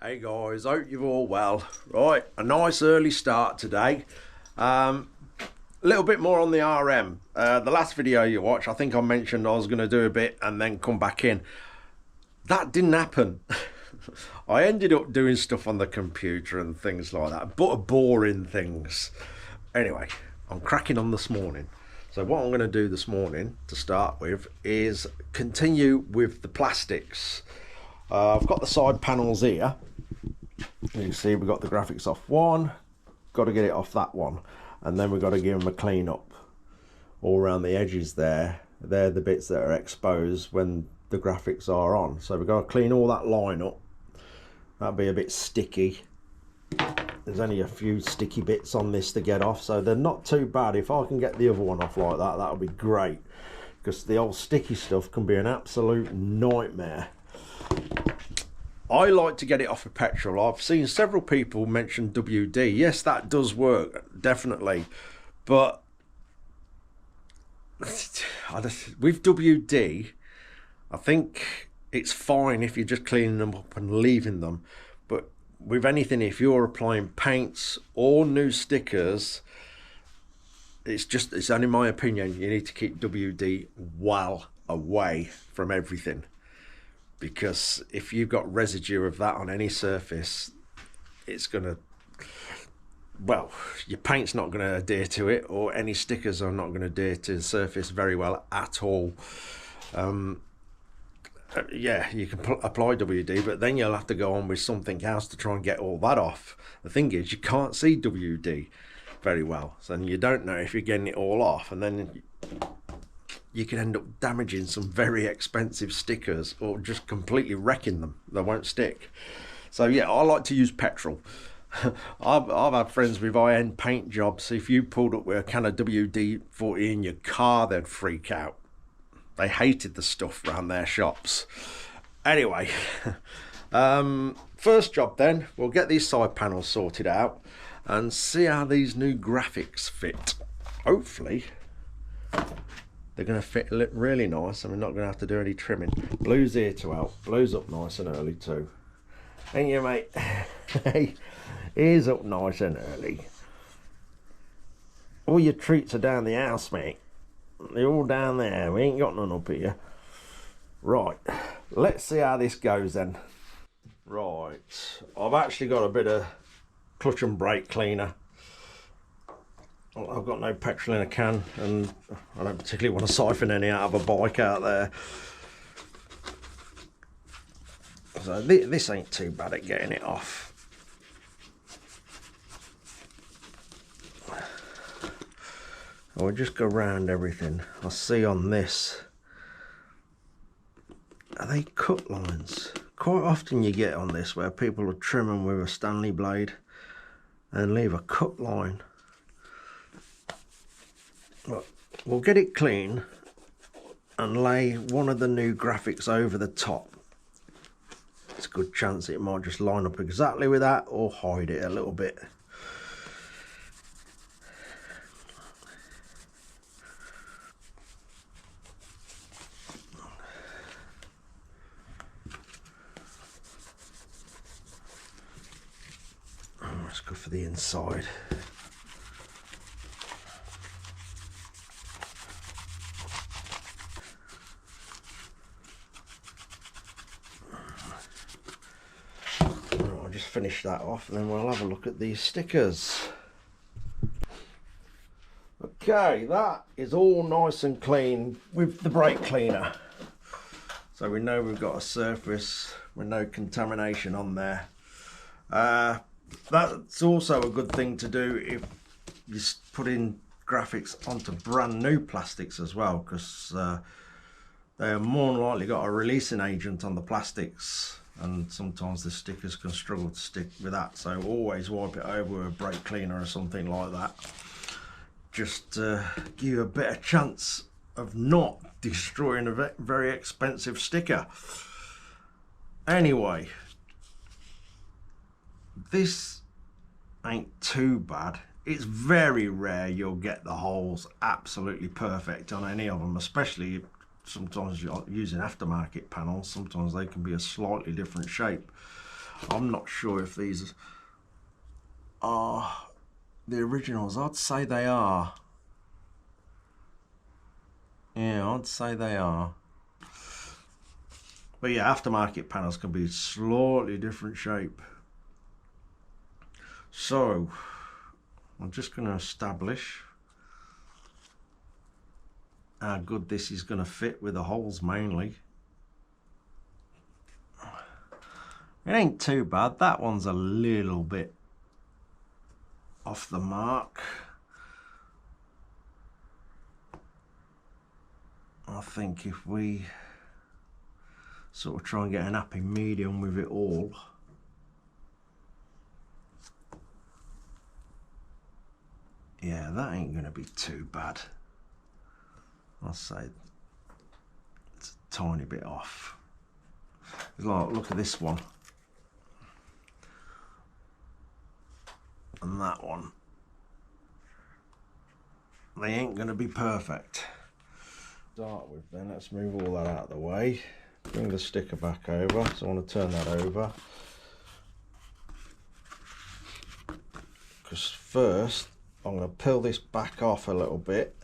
Hey guys, hope you're all well. Right, a nice early start today. A little bit more on the RM. The last video you watched, I think I mentioned I was going to do a bit and then come back in. That didn't happen. I ended up doing stuff on the computer and things like that, but boring things. Anyway, I'm cracking on this morning. So what I'm going to do this morning to start with is continue with the plastics. I've got the side panels here. You can see we've got the graphics off one, got to get it off that one, and then we've got to give them a clean up all around the edges there. They're the bits that are exposed when the graphics are on, so we've got to clean all that line up. That'll be a bit sticky. There's only a few sticky bits on this to get off, so they're not too bad. If I can get the other one off like that, that'll be great, because the old sticky stuff can be an absolute nightmare. I like to get it off of petrol. I've seen several people mention WD. Yes, that does work, definitely. But with WD, I think it's fine if you're just cleaning them up and leaving them. But with anything, if you're applying paints or new stickers, it's only my opinion, you need to keep WD well away from everything. Because if you've got residue of that on any surface, it's going to, well, your paint's not going to adhere to it, or any stickers are not going to adhere to the surface very well at all. Yeah, you can apply WD, but then you'll have to go on with something else to try and get all that off. The thing is, you can't see WD very well, so you don't know if you're getting it all off, and then you can end up damaging some very expensive stickers or just completely wrecking them. They won't stick. So yeah, I like to use petrol. I've had friends with high-end paint jobs. If you pulled up with a can of WD-40 in your car, they'd freak out. They hated the stuff around their shops. Anyway, first job then, we'll get these side panels sorted out and see how these new graphics fit. Hopefully they're going to fit really nice, and we're not going to have to do any trimming. Blue's here to help. Blue's up nice and early too. Ain't you, mate? Hey, he's up nice and early. All your treats are down the house, mate. They're all down there. We ain't got none up here. Right, let's see how this goes then. Right, I've actually got a bit of clutch and brake cleaner. I've got no petrol in a can, and I don't particularly want to siphon any out of a bike out there. So this ain't too bad at getting it off. I'll just go round everything. I'll see on this. Are they cut lines? Quite often you get on this where people will trim them with a Stanley blade and leave a cut line. Look, we'll get it clean and lay one of the new graphics over the top. It's a good chance it might just line up exactly with that or hide it a little bit. Let's go for the inside. I'll just finish that off and then we'll have a look at these stickers. Okay, that is all nice and clean with the brake cleaner. So we know we've got a surface with no contamination on there. That's also a good thing to do if you put in graphics onto brand new plastics as well, because they are more than likely got a releasing agent on the plastics, and sometimes the stickers can struggle to stick with that. So always wipe it over with a brake cleaner or something like that. Just give you a better chance of not destroying a very expensive sticker. Anyway, this ain't too bad. It's very rare you'll get the holes absolutely perfect on any of them, especially sometimes you're using aftermarket panels. Sometimes they can be a slightly different shape. I'm not sure if these are the originals. I'd say they are. Yeah, I'd say they are. But yeah, aftermarket panels can be slightly different shape. So I'm just going to establish how good this is going to fit with the holes mainly. It ain't too bad. That one's a little bit off the mark. I think if we sort of try and get an happy medium with it all, yeah, that ain't going to be too bad. I'll say it's a tiny bit off. Like, look at this one and that one. They ain't going to be perfect. Start with then, let's move all that out of the way. Bring the sticker back over, so I want to turn that over. Because first, I'm going to peel this back off a little bit,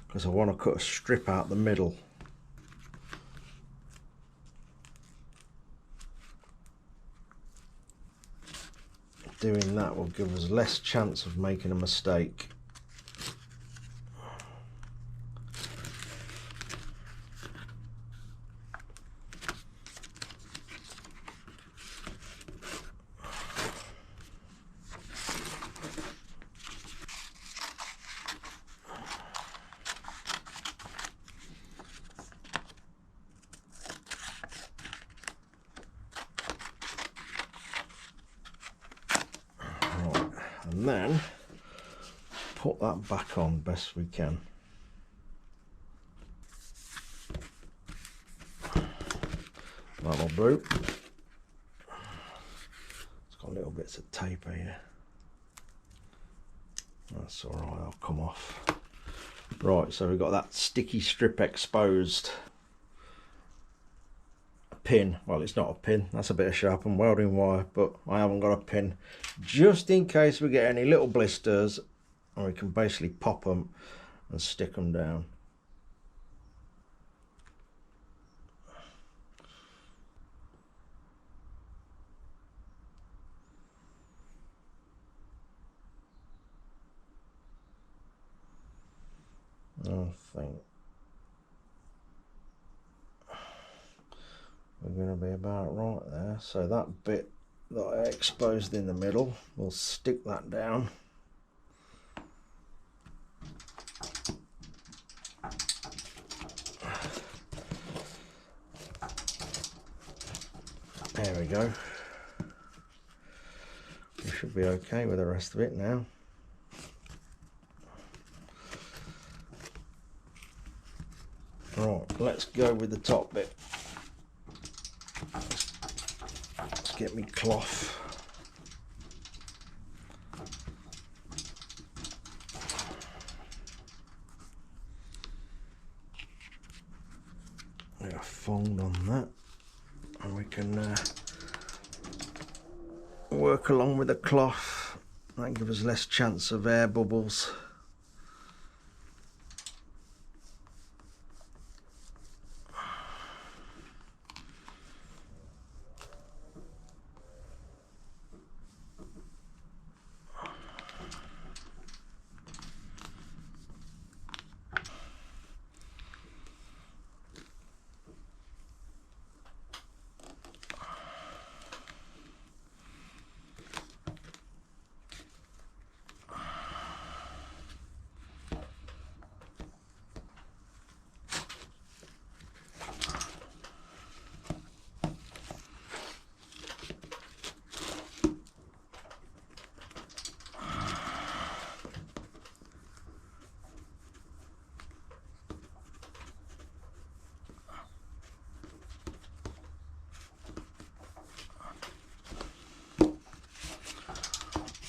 because I want to cut a strip out the middle. Doing that will give us less chance of making a mistake. And then put that back on best we can. That'll do. It's got little bits of tape here. That's alright, I'll come off. Right, so we've got that sticky strip exposed. A pin, well, it's not a pin, that's a bit of sharpened welding wire, but I haven't got a pin, just in case we get any little blisters, and we can basically pop them and stick them down. I think we're going to be about right there. So that bit that I exposed in the middle, we'll stick that down. There we go. We should be okay with the rest of it now. Right, let's go with the top bit. Let's get me cloth. Get a fold on that, and we can work along with the cloth. That gives us less chance of air bubbles.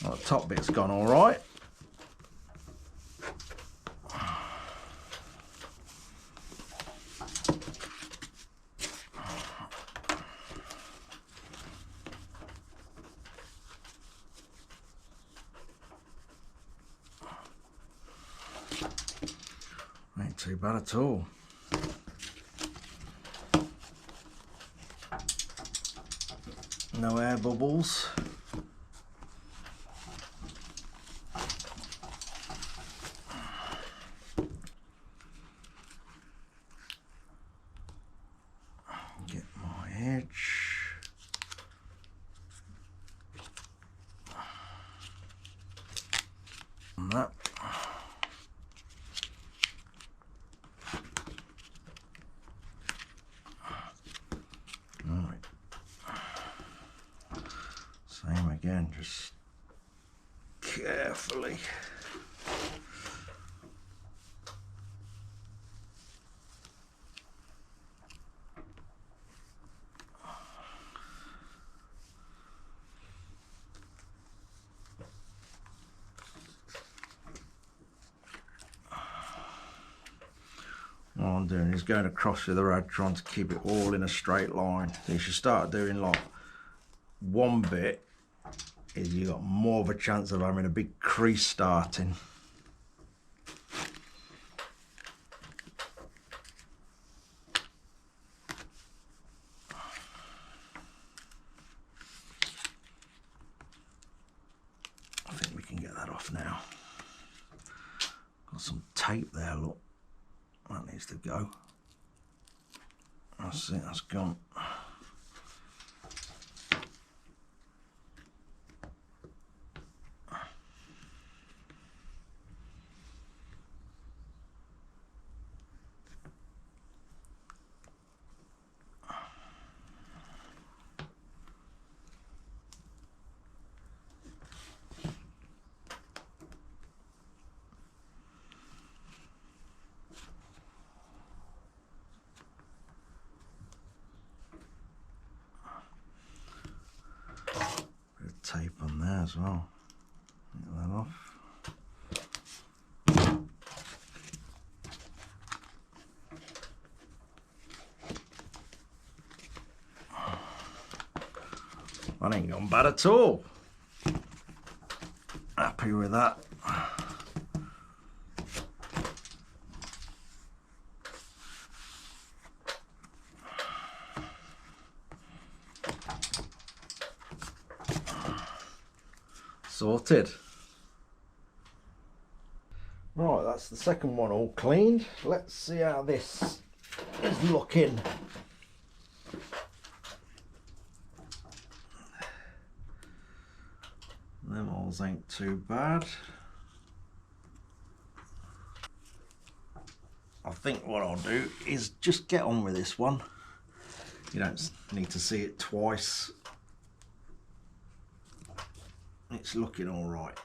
Well, the top bit's gone all right. too bad at all. No air bubbles. Get my edge. And that. Right. Same again, just carefully. What I'm doing is going across with the rod, trying to keep it all in a straight line. So you should start doing like one bit, is you got more of a chance of having a big crease starting. I think we can get that off now. Got some tape there, look. That needs to go. That's it, that's gone. Tape on there as well. Get that off. That ain't gone bad at all. Happy with that. Sorted. Right, that's the second one all cleaned. Let's see how this is looking. Them alls ain't too bad. I think what I'll do is just get on with this one. You don't need to see it twice. It's looking all right.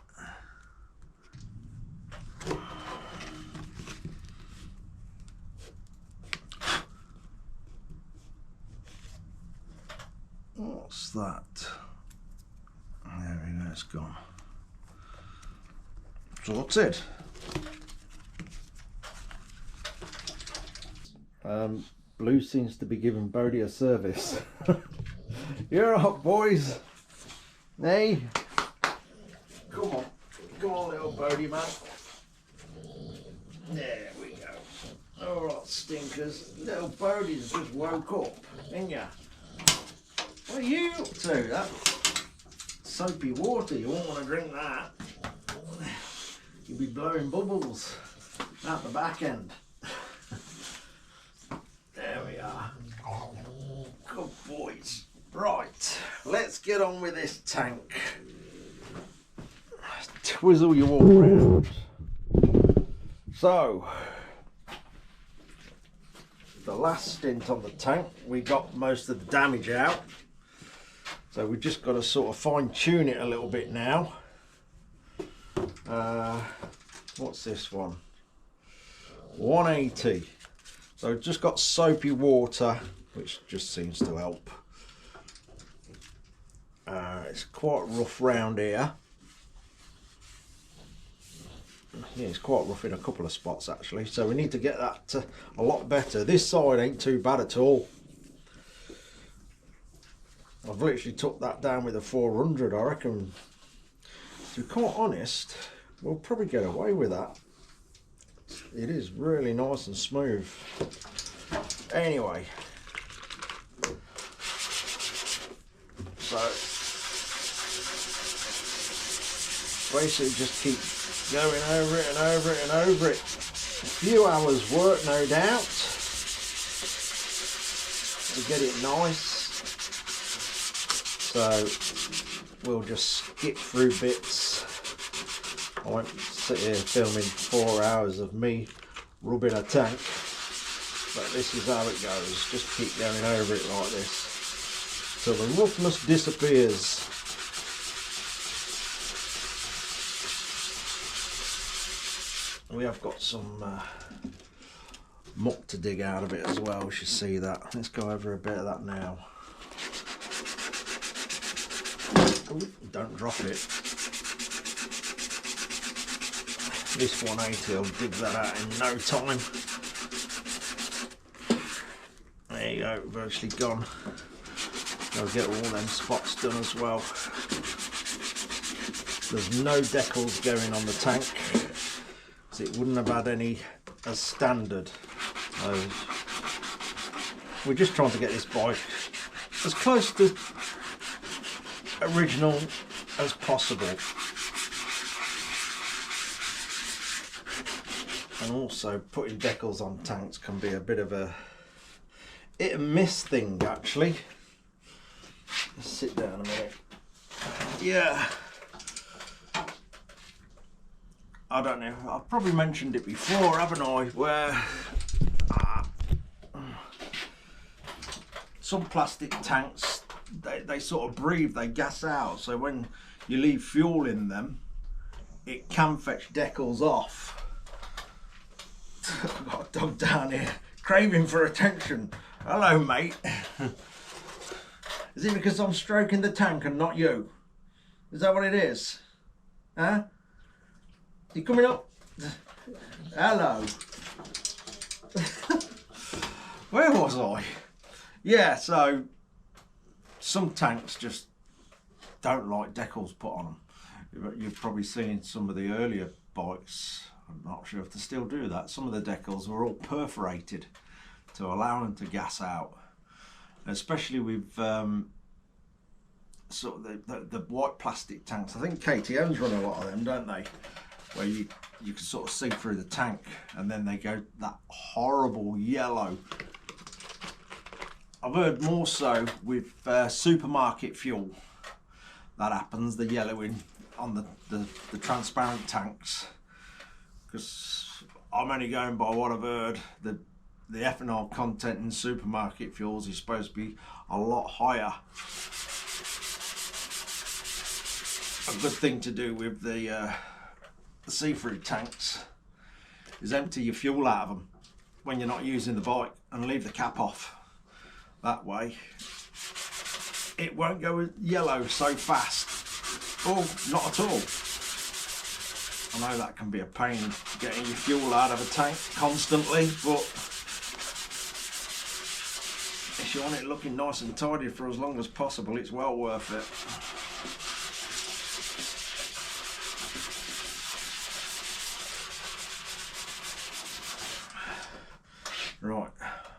What's that? There we go, it's gone. Sorted. Blue seems to be giving Bodie a service. You're up, boys. Hey. Come on, little Bodie man. There we go. All right, stinkers. Little Bodie's just woke up, ain't ya? What are you up to? That soapy water, you won't want to drink that. You'll be blowing bubbles out the back end. There we are. Good boys. Right, let's get on with this tank. Twizzle you all round. So, the last stint on the tank, we got most of the damage out. So we just got to sort of fine tune it a little bit now. What's this one? 180. So just got soapy water, which just seems to help. It's quite rough round here. Yeah, it's quite rough in a couple of spots actually, so we need to get that a lot better. This side ain't too bad at all. I've literally took that down with a 400, I reckon. To be quite honest, we'll probably get away with that. It is really nice and smooth. Anyway, so basically just keep going over it and over it and over it. A few hours work, no doubt, to get it nice. So we'll just skip through bits. I won't sit here filming 4 hours of me rubbing a tank, but this is how it goes. Just keep going over it like this till the roughness disappears. We have got some muck to dig out of it as well, we should see that. Let's go over a bit of that now. Ooh, don't drop it. This 180 will dig that out in no time. There you go, virtually gone. Gotta get all them spots done as well. There's no decals going on the tank, so it wouldn't have had any as standard. So we're just trying to get this bike as close to original as possible. And also putting decals on tanks can be a bit of a hit and miss thing actually. Let's sit down a minute. Yeah. I don't know, I've probably mentioned it before, haven't I, where some plastic tanks, they sort of breathe, they gas out, so when you leave fuel in them, it can fetch decals off. I've got a dog down here craving for attention. Hello, mate. Is it because I'm stroking the tank and not you? Is that what it is? Huh? You coming up? Hello. Where was I? Yeah, so some tanks just don't like decals put on them. You've probably seen some of the earlier bikes. I'm not sure if they still do that. Some of the decals were all perforated to allow them to gas out, especially with sort of the white plastic tanks. I think KTM's run a lot of them, don't they? Where you can sort of see through the tank, and then they go that horrible yellow. I've heard more so with supermarket fuel that happens, the yellowing on the transparent tanks, because I'm only going by what I've heard. The ethanol content in supermarket fuels is supposed to be a lot higher. A good thing to do with the see-through tanks is empty your fuel out of them when you're not using the bike and leave the cap off. That way it won't go yellow so fast. Oh, not at all. I know that can be a pain getting your fuel out of a tank constantly, but if you want it looking nice and tidy for as long as possible, it's well worth it. Right,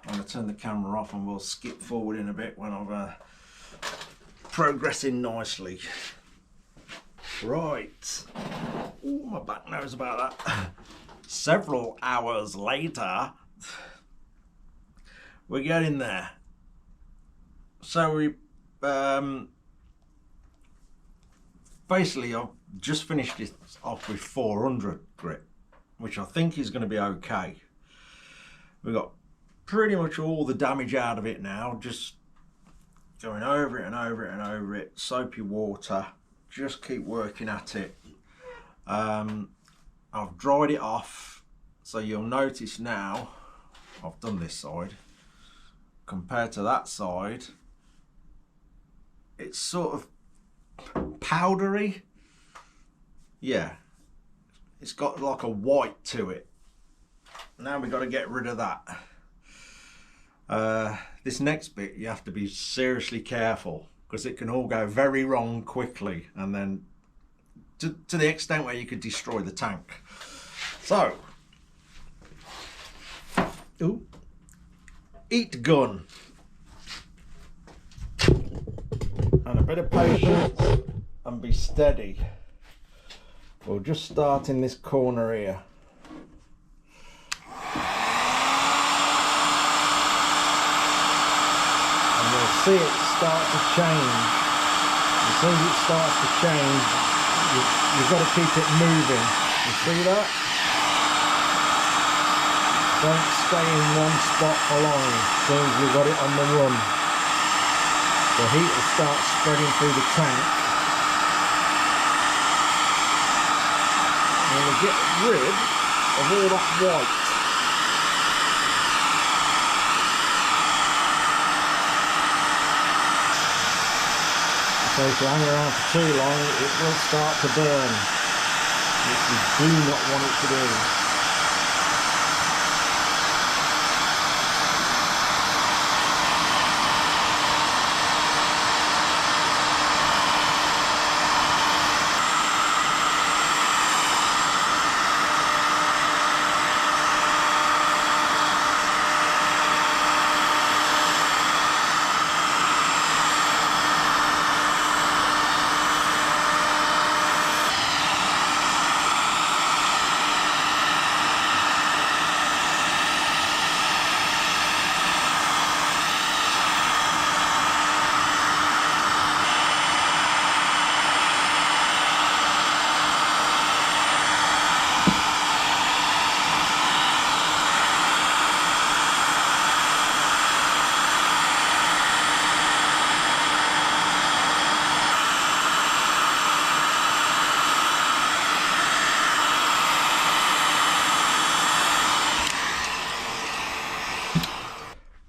I'm going to turn the camera off and we'll skip forward in a bit when I'm progressing nicely. Right. Ooh, my back knows about that. Several hours later, we're getting there. So we basically I've just finished it off with 400 grit, which I think is going to be okay. We've got pretty much all the damage out of it now, just going over it and over it and over it. Soapy water, just keep working at it. I've dried it off, so you'll notice now I've done this side compared to that side, it's sort of powdery. Yeah, it's got like a white to it. Now we've got to get rid of that. This next bit you have to be seriously careful, because it can all go very wrong quickly, and then to the extent where you could destroy the tank. So Ooh. Eat gun. And a bit of patience and be steady. We'll just start in this corner here. And we'll see it start to change. As soon as it starts to change, you've got to keep it moving. You see that? Don't stay in one spot for long as soon as you've got it on the run. The heat will start spreading through the tank. And we'll get rid of all that white. So if you hang around for too long, it will start to burn, which you do not want it to do.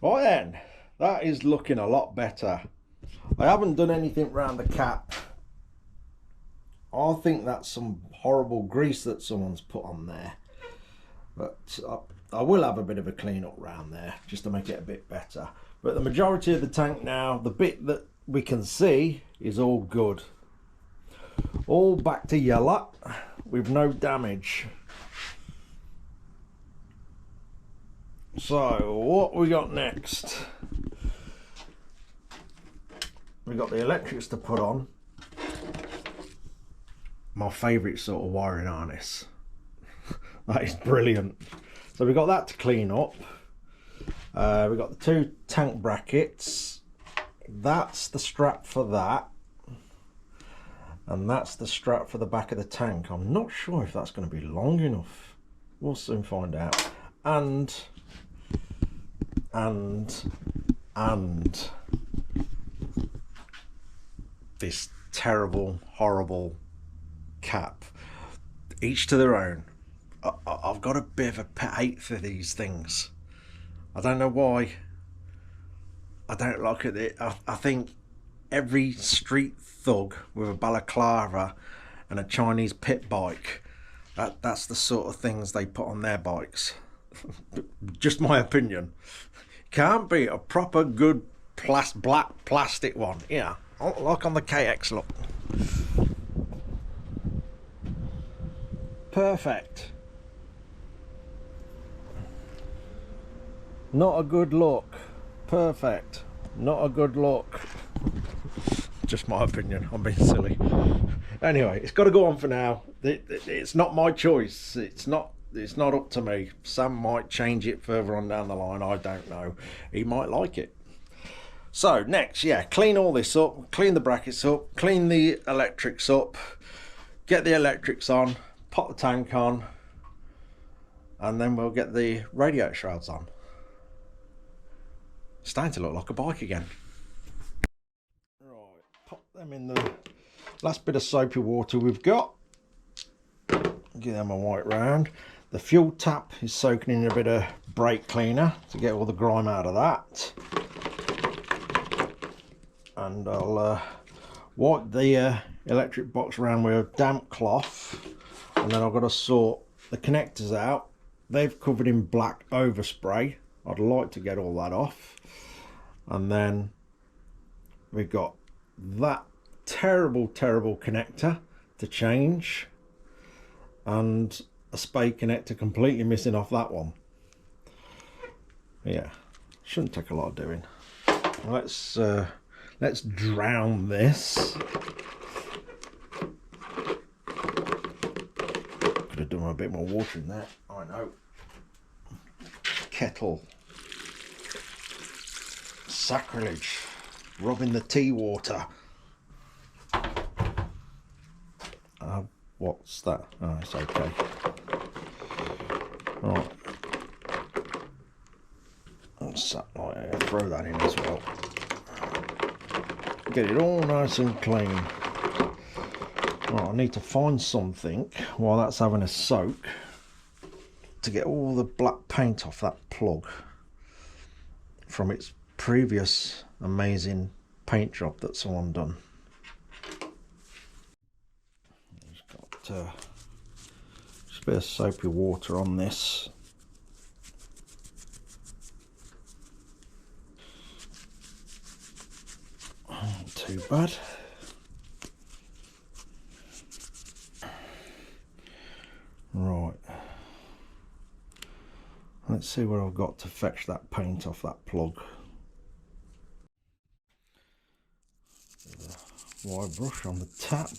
Right then, that is looking a lot better. I haven't done anything around the cap. I think that's some horrible grease that someone's put on there. But I will have a bit of a clean up around there just to make it a bit better. But the majority of the tank now, the bit that we can see is all good. All back to yellow with no damage. So what we got next? We got the electrics to put on. My favourite sort of wiring harness. That is brilliant. So we got that to clean up. We got the two tank brackets. That's the strap for that. And that's the strap for the back of the tank. I'm not sure if that's going to be long enough. We'll soon find out. And this terrible, horrible cap. Each to their own. I've got a bit of a pet hate for these things. I don't know why. I don't like it. I think every street thug with a balaclava and a Chinese pit bike, that's the sort of things they put on their bikes. Just my opinion. Can't be a proper good black plastic one. Yeah, like on the KX, look. Perfect. Not a good look. Perfect. Not a good look. Just my opinion. I'm being silly. Anyway, it's got to go on for now. It's not my choice. It's not up to me. Sam might change it further on down the line. I don't know. He might like it. So next, yeah, clean all this up. Clean the brackets up. Clean the electrics up. Get the electrics on. Pop the tank on. And then we'll get the radiator shrouds on. Starting to look like a bike again. Right, pop them in the last bit of soapy water we've got. Give them a wipe round. The fuel tap is soaking in a bit of brake cleaner to get all the grime out of that. And I'll wipe the electric box around with a damp cloth. And then I've got to sort the connectors out. They've covered in black overspray. I'd like to get all that off. And then we've got that terrible connector to change, and a spade connector completely missing off that one. Yeah, shouldn't take a lot of doing. Let's drown this. Could have done a bit more water in there. I know. Kettle. Sacrilege. Rubbing the tea water. What's that? Oh, it's okay. Right. Throw that in as well. Get it all nice and clean. Right, I need to find something while that's having a soak to get all the black paint off that plug from its previous amazing paint job that someone done. Just got just a bit of soapy water on this. Not too bad. Right. Let's see where I've got to fetch that paint off that plug. Wire brush on the tap.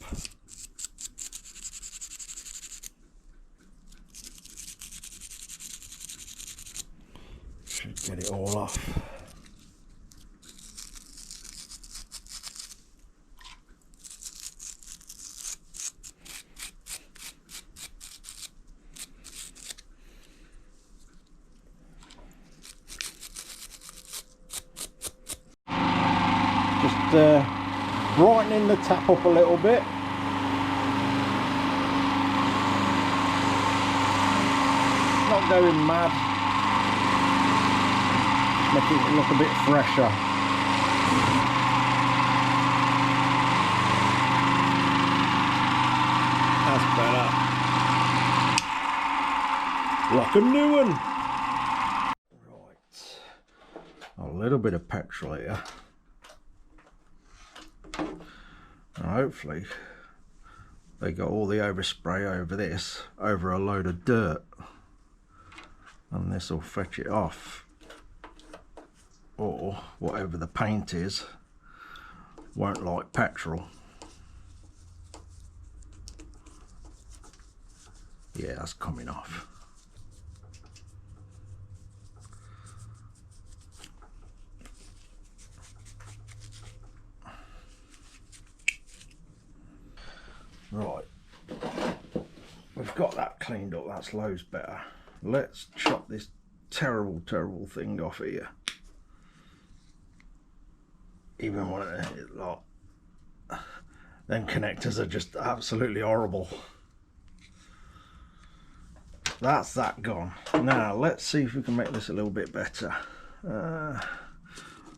Should get it all off. Just brightening the tap up a little bit. Not going mad. Make it look a bit fresher. That's better. Like a new one. Right. A little bit of petrol here. And hopefully they got all the overspray over this, over a load of dirt. And this will fetch it off. Or whatever the paint is won't like petrol. Yeah, that's coming off. Right, we've got that cleaned up, that's loads better. Let's chop this terrible thing off here. Even when it, like, them connectors are just absolutely horrible. That's that gone. Now let's see if we can make this a little bit better. I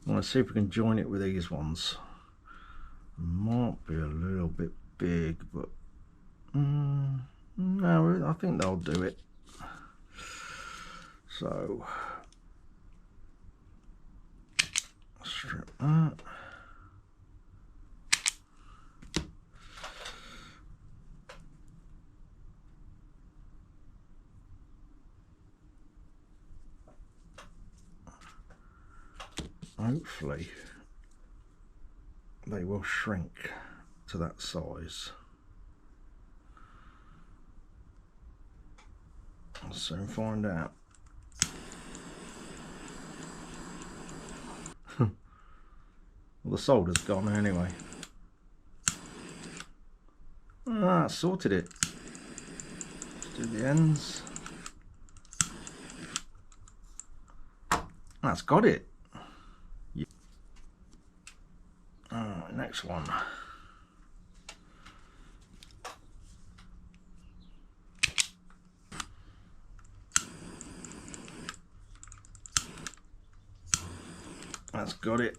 want to see if we can join it with these ones. Might be a little bit big, but no, I think they'll do it. So strip that. Hopefully they will shrink to that size. I'll soon find out. Well, the solder's gone anyway. Ah, sorted it. Let's do the ends. That's got it. Yeah. Next one. That's got it.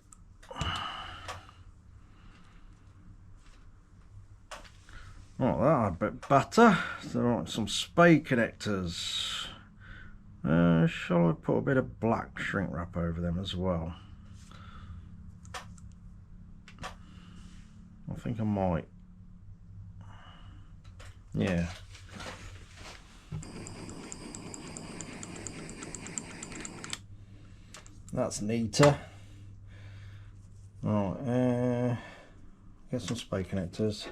Oh, that a bit better. So, right, some spade connectors. Shall I put a bit of black shrink wrap over them as well? I think I might. Yeah. That's neater. Right, get some spade connectors.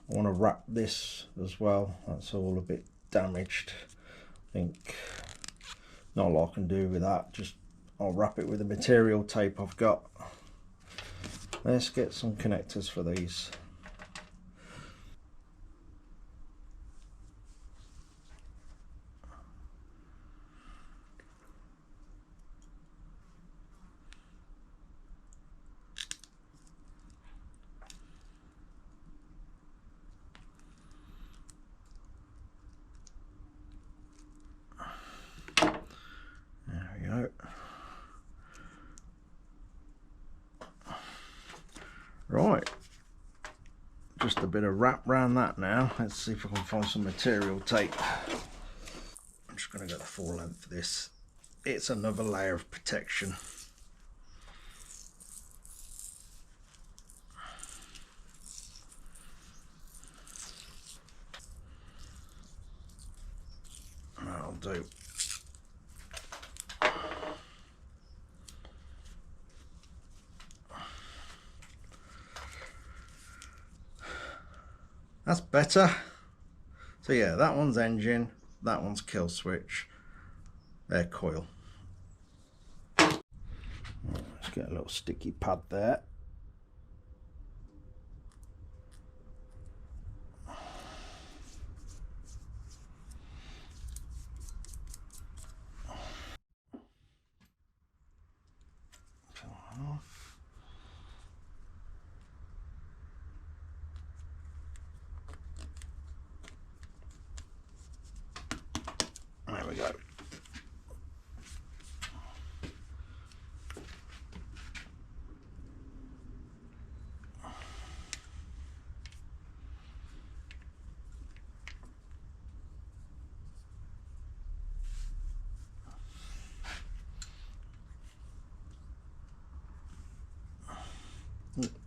I want to wrap this as well. That's all a bit damaged. I think not a lot I can do with that. Just I'll wrap it with the material tape I've got. Let's get some connectors for these. There we go. Right, just a bit of wrap around that now. Let's see if I can find some material tape. I'm just going to go the full length of this. It's another layer of protection. That'll do. That's better. So yeah, that one's engine, that one's kill switch, air coil. Let's get a little sticky pad there. There we go.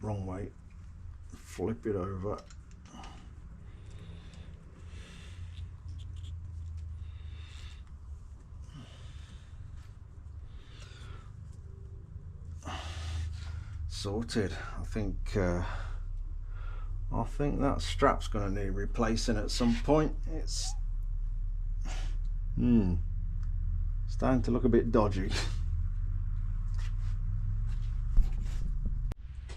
Wrong way. Flip it over. Sorted. I think that strap's going to need replacing at some point. It's starting to look a bit dodgy.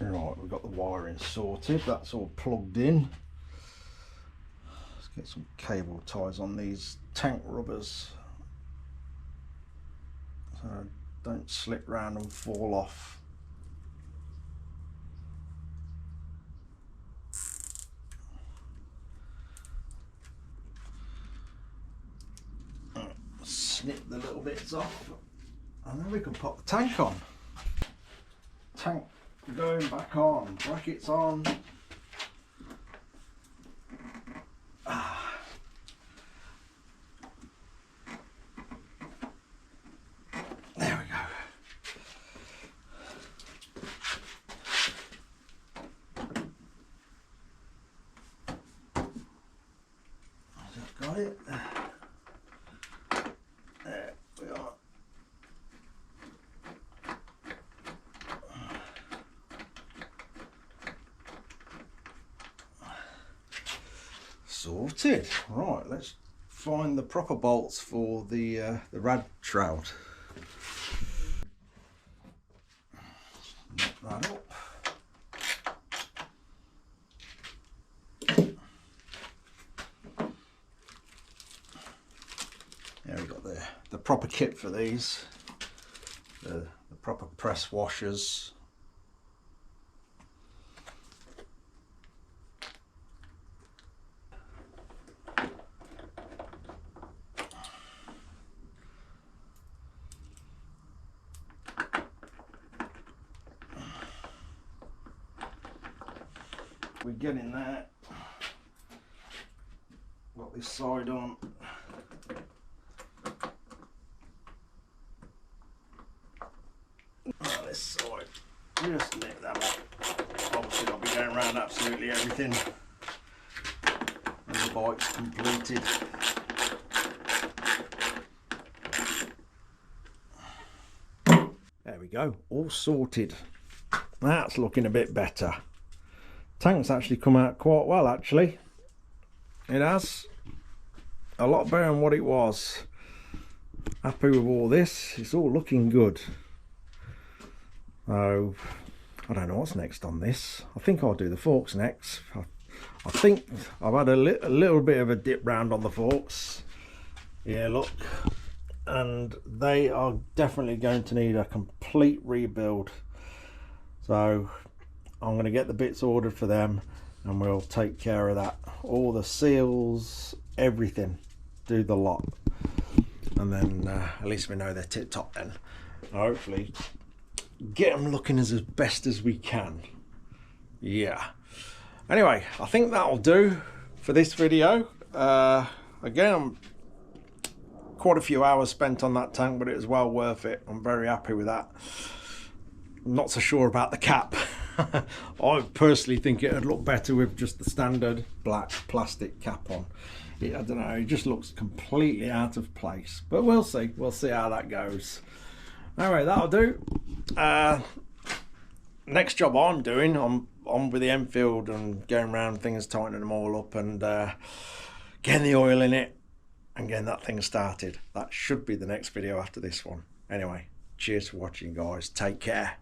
Right, we've got the wiring sorted. That's all plugged in. Let's get some cable ties on these tank rubbers so they don't slip round and fall off. Snip the little bits off, and then we can pop the tank on. Tank going back on, brackets on. There we go. I've got it. There we are. Sorted. Right, let's find the proper bolts for the rad shroud. Knock that up. There we got the proper kit for these. The proper press washers. We're getting there. Got this side on. This side, just nip that up. Obviously I'll be going around absolutely everything when the bike's completed. There we we go, all sorted. That's looking a bit better. Tank's actually come out quite well, actually. It has. A lot better than what it was. Happy with all this. It's all looking good. So I don't know what's next on this. I think I'll do the forks next. I think I've had a little bit of a dip round on the forks. Yeah, look. And they are definitely going to need a complete rebuild. So I'm going to get the bits ordered for them and we'll take care of that. All the seals, everything. Do the lot. And then at least we know they're tip top then. Hopefully get them looking as best as we can. Yeah. Anyway, I think that'll do for this video. Again, quite a few hours spent on that tank, but it was well worth it. I'm very happy with that. I'm not so sure about the cap. I personally think it would look better with just the standard black plastic cap on. I don't know, it just looks completely out of place, but we'll see how that goes. Anyway, that'll do. Next job I'm doing, I'm on with the Enfield and going around things, tightening them all up and getting the oil in it and getting that thing started. That should be the next video after this one. Anyway, cheers for watching, guys. Take care.